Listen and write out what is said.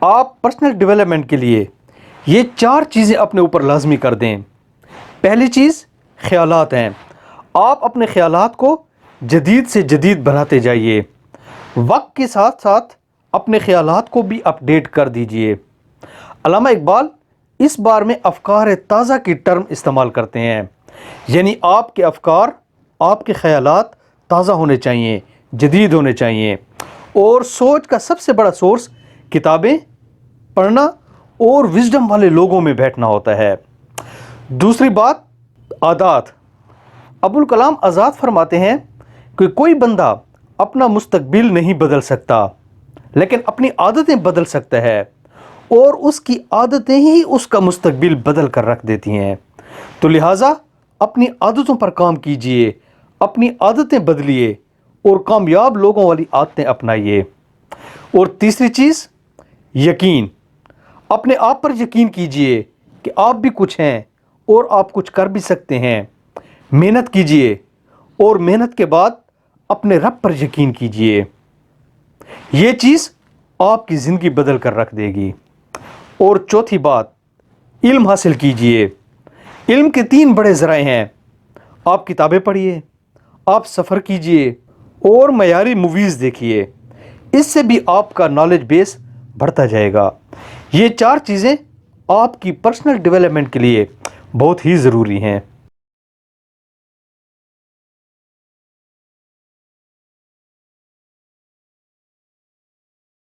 آپ personal development کے لیے یہ 4 چیزیں اپنے اوپر لازمی کر دیں۔ پہلی چیز خیالات ہیں۔ آپ اپنے خیالات کو جدید سے جدید بناتے جائیے، وقت کے ساتھ ساتھ اپنے خیالات کو بھی اپڈیٹ کر دیجئے۔ علامہ اقبال اس بار میں افکار تازہ کی ٹرم استعمال کرتے ہیں، یعنی آپ کے افکار، آپ کے خیالات تازہ ہونے چاہیے، جدید ہونے چاہیے، اور سوچ کا سب سے بڑا سورس کتابیں پڑھنا اور وزڈم والے لوگوں میں بیٹھنا ہوتا ہے۔ دوسری بات عادات۔ ابوالکلام آزاد فرماتے ہیں کہ کوئی بندہ اپنا مستقبل نہیں بدل سکتا، لیکن اپنی عادتیں بدل سکتا ہے، اور اس کی عادتیں ہی اس کا مستقبل بدل کر رکھ دیتی ہیں۔ تو لہٰذا اپنی عادتوں پر کام کیجئے، اپنی عادتیں بدلیے اور کامیاب لوگوں والی عادتیں اپنائیے۔ اور تیسری چیز یقین۔ اپنے آپ پر یقین کیجئے کہ آپ بھی کچھ ہیں اور آپ کچھ کر بھی سکتے ہیں۔ محنت کیجئے اور محنت کے بعد اپنے رب پر یقین کیجئے۔ یہ چیز آپ کی زندگی بدل کر رکھ دے گی۔ اور چوتھی بات علم حاصل کیجئے۔ علم کے 3 بڑے ذرائع ہیں۔ آپ کتابیں پڑھیے، آپ سفر کیجئے اور معیاری موویز دیکھیے۔ اس سے بھی آپ کا نالج بیس بڑھتا جائے گا۔ یہ 4 چیزیں آپ کی پرسنل ڈیولپمنٹ کے لیے بہت ہی ضروری ہیں۔